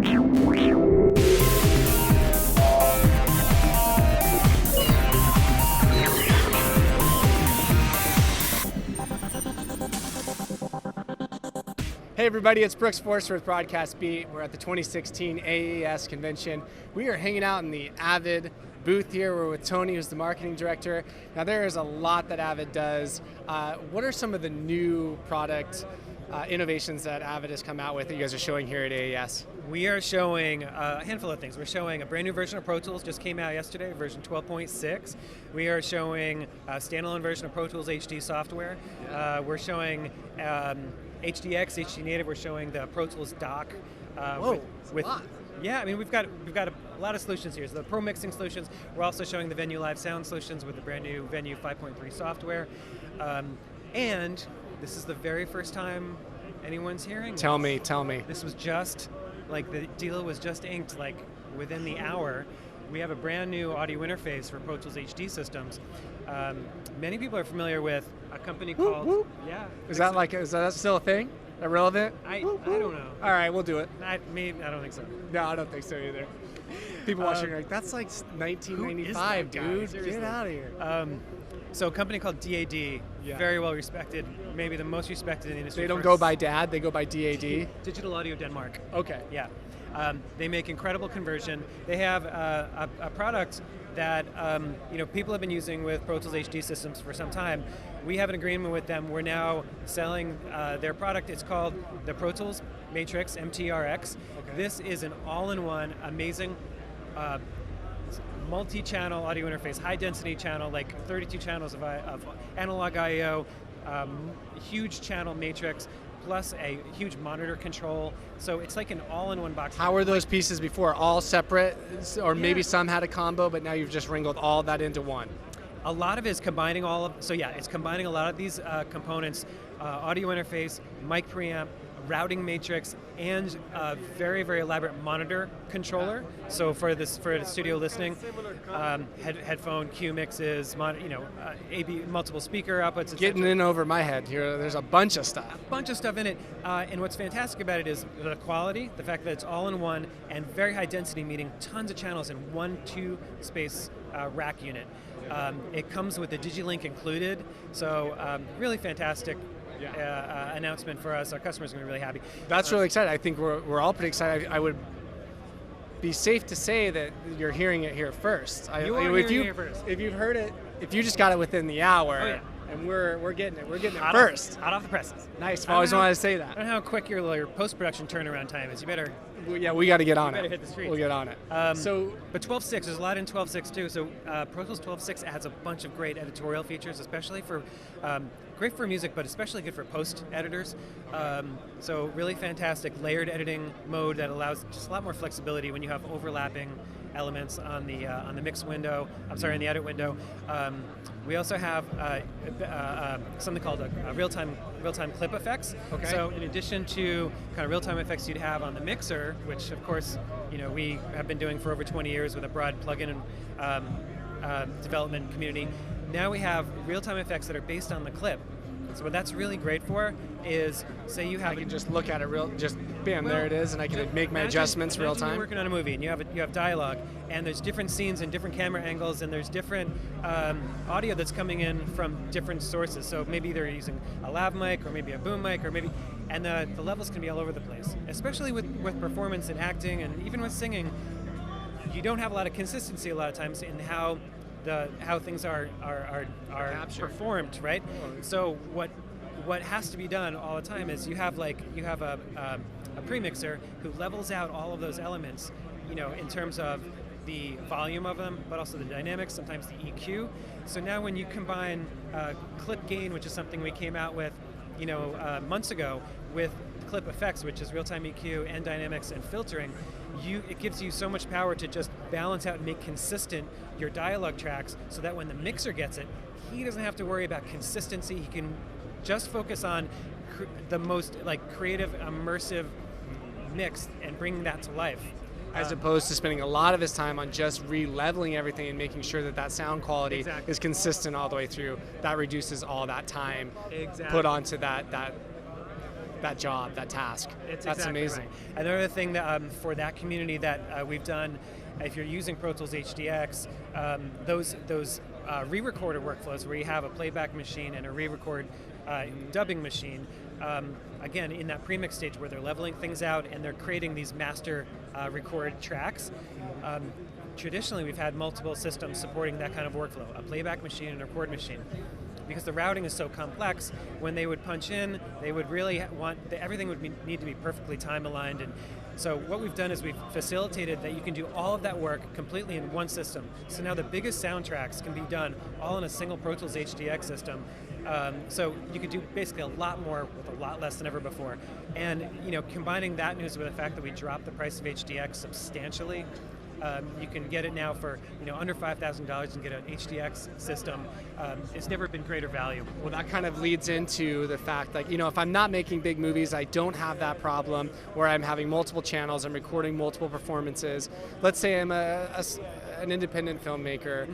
Hey everybody, it's Brooks Forster with Broadcast Beat. We're at the 2016 AES convention. We are hanging out in the Avid booth here. We're with Tony, who's the marketing director. Now there is a lot that Avid does. What are some of the new product innovations that Avid has come out with that you guys are showing here at AES? We are showing a handful of things. We're showing a brand new version of Pro Tools, just came out yesterday, version 12.6. We are showing a standalone version of Pro Tools HD software. We're showing HDX, HD Native. We're showing the Pro Tools dock. With a lot. Yeah, I mean we've got a lot of solutions here. So the pro mixing solutions. We're also showing the Venue Live sound solutions with the brand new Venue 5.3 software. And this is the very first time anyone's hearing Tell me. This was just, like, the deal was just inked, like, within the hour. We have a brand new audio interface for Pro Tools HD systems. Many people are familiar with a company called... Yeah. Is that still a thing? Irrelevant? I don't know. All right, we'll do it. I don't think so. No, I don't think so either. People watching are like, that's like 1995, dude. Get out of here. So a company called DAD, very well respected, maybe the most respected in the industry. They don't go by DAD, they go by DAD? Digital Audio Denmark. Okay. Yeah. They make incredible conversion. They have a product that people have been using with Pro Tools HD systems for some time. We have an agreement with them. We're now selling their product. It's called the Pro Tools Matrix, MTRX. Okay. This is an all-in-one, amazing multi-channel audio interface, high-density channel, like 32 channels of analog I/O, huge channel matrix, plus a huge monitor control. So it's like an all-in-one box. How were those pieces before? All separate? Or maybe some had a combo, but now you've just wrinkled all that into one? A lot of it is combining it's combining a lot of these components, audio interface, mic preamp, routing matrix, and a very, very elaborate monitor controller. So for the studio listening, headphone Q mixes, AB multiple speaker outputs. Getting in over my head here. There's a bunch of stuff. A bunch of stuff in it, and what's fantastic about it is the quality, the fact that it's all in one, and very high density, meaning tons of channels in one 2-space rack unit. It comes with the DigiLink included, so really fantastic. Announcement for us. Our customers are going to be really happy. That's really exciting. I think we're all pretty excited. I would be safe to say that you're hearing it here first. Hearing it here first. If you've heard it, if you just got it within the hour, and we're getting it first. Hot off the presses. Nice. I always wanted to say that. I don't know how quick your post-production turnaround time is. You better. Yeah, we got to get on it. Hit the streets. We'll get on it. But 12.6, there's a lot in 12.6 too. So Pro Tools 12.6 adds a bunch of great editorial features, especially for great for music, but especially good for post editors. So really fantastic layered editing mode that allows just a lot more flexibility when you have overlapping elements on the mix window. On the edit window. We also have something called a real-time clip effects. Okay. So in addition to kind of real-time effects you'd have on the mixer, which of course we have been doing for over 20 years with a broad plugin development community, now we have real-time effects that are based on the clip. So what that's really great for is, say you have... I can just look at it bam, there it is, and I can make my adjustments real time. You're working on a movie and you have dialogue, and there's different scenes and different camera angles, and there's different audio that's coming in from different sources. So maybe they're using a lav mic, or maybe a boom mic, and the levels can be all over the place. Especially with performance and acting, and even with singing, you don't have a lot of consistency a lot of times in how things are performed, right? So what has to be done all the time is you have a premixer who levels out all of those elements, in terms of the volume of them, but also the dynamics, sometimes the EQ. So now when you combine clip gain, which is something we came out with, months ago, with clip effects, which is real-time EQ and dynamics and filtering, it gives you so much power to just balance out and make consistent your dialogue tracks, so that when the mixer gets it, he doesn't have to worry about consistency. He can just focus on the most creative, immersive mix and bringing that to life. As opposed to spending a lot of his time on just re-leveling everything and making sure that sound quality is consistent all the way through. That reduces all that time put onto that that job, that task. It's That's exactly amazing. Right. Another thing that for that community that we've done, if you're using Pro Tools HDX, those re-recorder workflows where you have a playback machine and a re-record dubbing machine, again, in that premix stage where they're leveling things out and they're creating these master record tracks. Traditionally, we've had multiple systems supporting that kind of workflow, a playback machine and a record machine. Because the routing is so complex, when they would punch in, they would really everything would need to be perfectly time aligned. And so what we've done is we've facilitated that you can do all of that work completely in one system. So now the biggest soundtracks can be done all in a single Pro Tools HDX system. So you could do basically a lot more with a lot less than ever before. And combining that news with the fact that we dropped the price of HDX substantially, you can get it now for under $5,000 and get an HDX system. It's never been greater value. Well, that kind of leads into the fact that if I'm not making big movies, I don't have that problem where I'm having multiple channels, I'm recording multiple performances. Let's say I'm an independent filmmaker.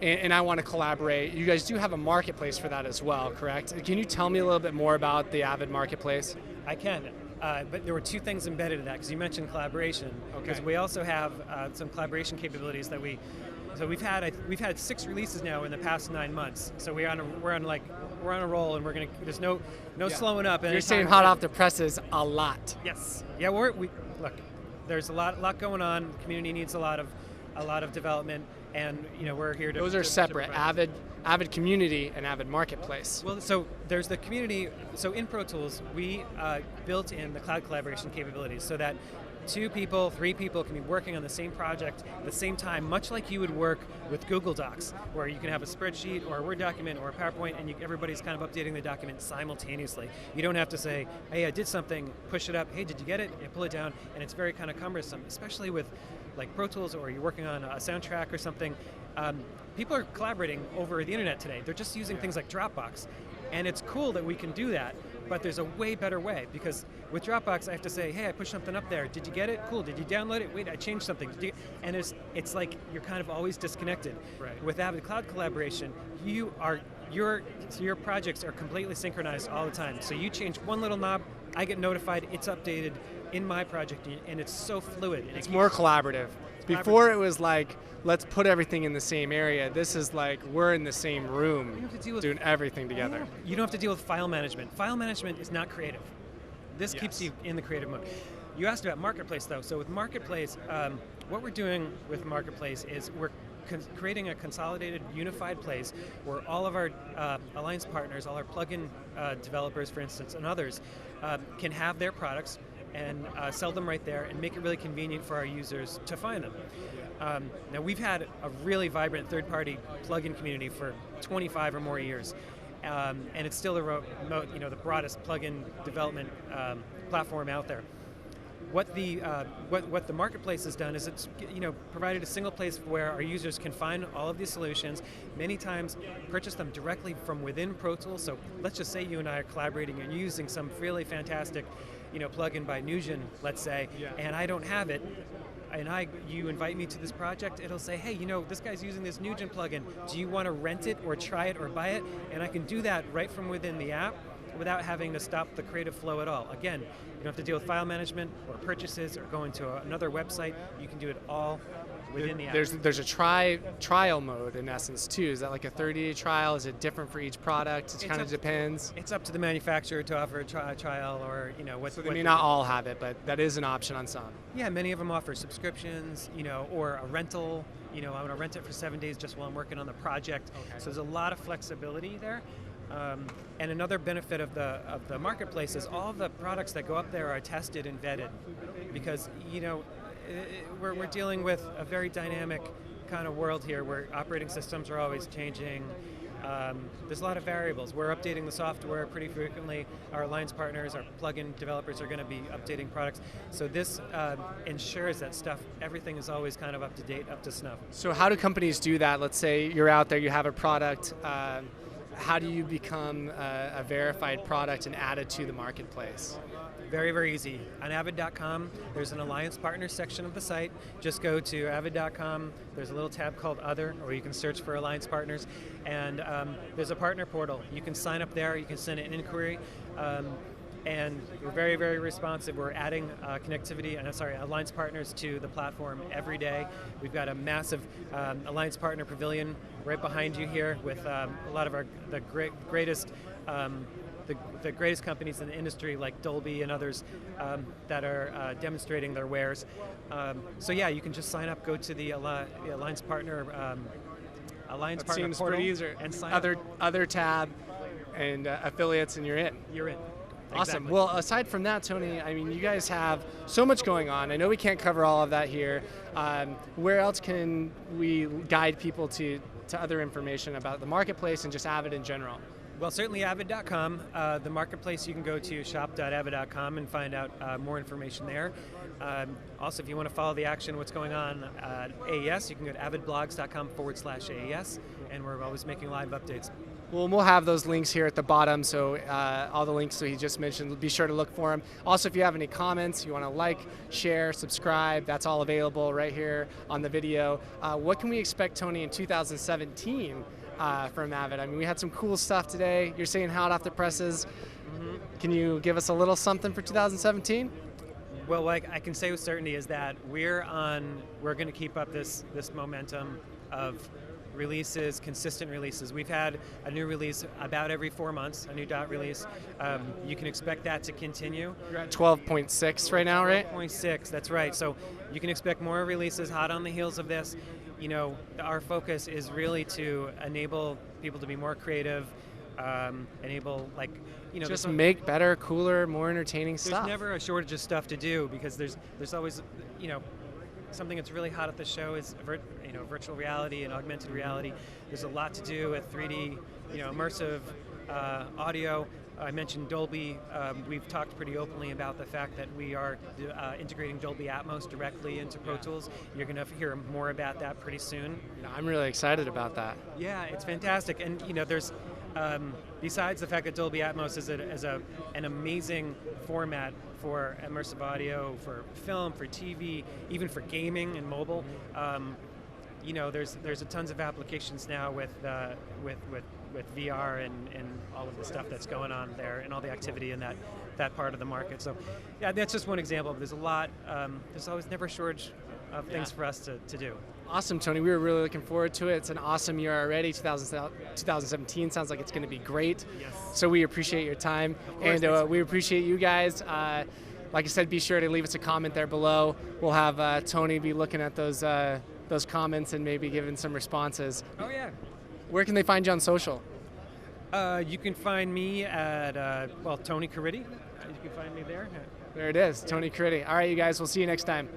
And I want to collaborate. You guys do have a marketplace for that as well, correct? Can you tell me a little bit more about the Avid marketplace? I can. But there were two things embedded in that, because you mentioned collaboration. Because we also have some collaboration capabilities that we've had 6 releases now in the past 9 months. So we're on a roll, and there's no slowing up. You're saying hot off the presses a lot. Yes. Yeah. Look. There's a lot going on. The community needs a lot of development, and we're here to. Those are separate. Avid Community and Avid Marketplace. Well, so there's the community. So in Pro Tools, we built in the cloud collaboration capabilities so that 2 people, 3 people can be working on the same project at the same time, much like you would work with Google Docs, where you can have a spreadsheet or a Word document or a PowerPoint, and everybody's kind of updating the document simultaneously. You don't have to say, hey, I did something, push it up, hey, did you get it? And pull it down, and it's very kind of cumbersome, especially with like Pro Tools, or you're working on a soundtrack or something. People are collaborating over the internet today. They're just using things like Dropbox. And it's cool that we can do that, but there's a way better way, because with Dropbox, I have to say, hey, I pushed something up there. Did you get it? Cool. Did you download it? Wait, I changed something. And it's like you're kind of always disconnected. Right. With Avid Cloud Collaboration, your projects are completely synchronized all the time. So you change one little knob, I get notified, it's updated in my project, and it's so fluid. And it's more collaborative. Before it was like, let's put everything in the same area. This is like, we're in the same room doing everything together. You don't have to deal with file management. File management is not creative. This keeps you in the creative mode. You asked about Marketplace, though. So with Marketplace, what we're doing with Marketplace is we're creating a consolidated, unified place where all of our alliance partners, all our plugin developers, for instance, and others, can have their products and sell them right there and make it really convenient for our users to find them. Now, we've had a really vibrant third-party plugin community for 25 or more years, and it's still the broadest plugin development platform out there. What the marketplace has done is it's provided a single place where our users can find all of these solutions. Many times, purchase them directly from within Pro Tools. So let's just say you and I are collaborating and using some really fantastic plugin by Nugent, let's say, and I don't have it, and you invite me to this project, it'll say, hey, this guy's using this Nugent plugin. Do you want to rent it or try it or buy it? And I can do that right from within the app without having to stop the creative flow at all. Again, you don't have to deal with file management or purchases or going to another website. You can do it all within the app. There's a trial mode in essence too. Is that like a 30-day trial? Is it different for each product? It kind of depends. It's up to the manufacturer to offer a trial, or what. So they may not all have it, but that is an option on some. Yeah, many of them offer subscriptions, or a rental. I'm going to rent it for 7 days just while I'm working on the project. Okay. So there's a lot of flexibility there. And another benefit of the marketplace is all the products that go up there are tested and vetted, because we're dealing with a very dynamic kind of world here where operating systems are always changing. There's a lot of variables. We're updating the software pretty frequently. Our alliance partners, our plugin developers are going to be updating products. So this ensures that everything is always kind of up to date, up to snuff. So how do companies do that? Let's say you're out there, you have a product. How do you become a verified product and add it to the marketplace? Very, very easy. On Avid.com, there's an Alliance Partners section of the site. Just go to Avid.com. There's a little tab called Other, or you can search for Alliance Partners. And there's a partner portal. You can sign up there. You can send an inquiry. and we're very, very responsive. We're adding alliance partners to the platform every day. We've got a massive alliance partner pavilion right behind you here with a lot of the greatest companies in the industry like Dolby and others that are demonstrating their wares. So yeah, you can just sign up, go to the alliance partner portal pretty easy. And sign other tab and affiliates, and you're in. You're in. Awesome. Exactly. Well, aside from that, Tony, I mean, you guys have so much going on. I know we can't cover all of that here. Where else can we guide people to other information about the marketplace and just Avid in general? Well, certainly Avid.com. The marketplace, you can go to shop.avid.com and find out more information there. Also, if you want to follow the action, what's going on at AES, you can go to avidblogs.com/AES, and we're always making live updates. Well, we'll have those links here at the bottom, so all the links that he just mentioned, be sure to look for them. Also, if you have any comments, you want to like, share, subscribe, that's all available right here on the video. What can we expect, Tony, in 2017 from Avid? I mean, we had some cool stuff today. You're saying hot off the presses. Mm-hmm. Can you give us a little something for 2017? Well, what I can say with certainty is that we're going to keep up this momentum of releases, consistent releases. We've had a new release about every 4 months, a new dot release. You can expect that to continue. You're at 12.6 right now, right? 12.6, that's right. So you can expect more releases hot on the heels of this. You know, our focus is really to enable people to be more creative, just make better, cooler, more entertaining stuff. There's never a shortage of stuff to do because there's always, something that's really hot at the show is virtual reality and augmented reality. There's a lot to do with 3D, immersive audio. I mentioned Dolby. We've talked pretty openly about the fact that we are integrating Dolby Atmos directly into Pro Tools. You're going to hear more about that pretty soon. I'm really excited about that. Yeah, it's fantastic. And there's besides the fact that Dolby Atmos is an amazing format for immersive audio, for film, for TV, even for gaming and mobile. There's a tons of applications now with VR and all of the stuff that's going on there and all the activity in that part of the market. So, yeah, that's just one example. But there's a lot. There's always never a shortage of things for us to do. Awesome, Tony. We were really looking forward to it. It's an awesome year already. 2017 sounds like it's going to be great. Yes. So we appreciate your time, and we appreciate you guys. Like I said, be sure to leave us a comment there below. We'll have Tony be looking at those comments and maybe giving some responses. Oh yeah. Where can they find you on social? You can find me at Tony Cariddi. You can find me there. There it is, Tony Cariddi. All right, you guys. We'll see you next time.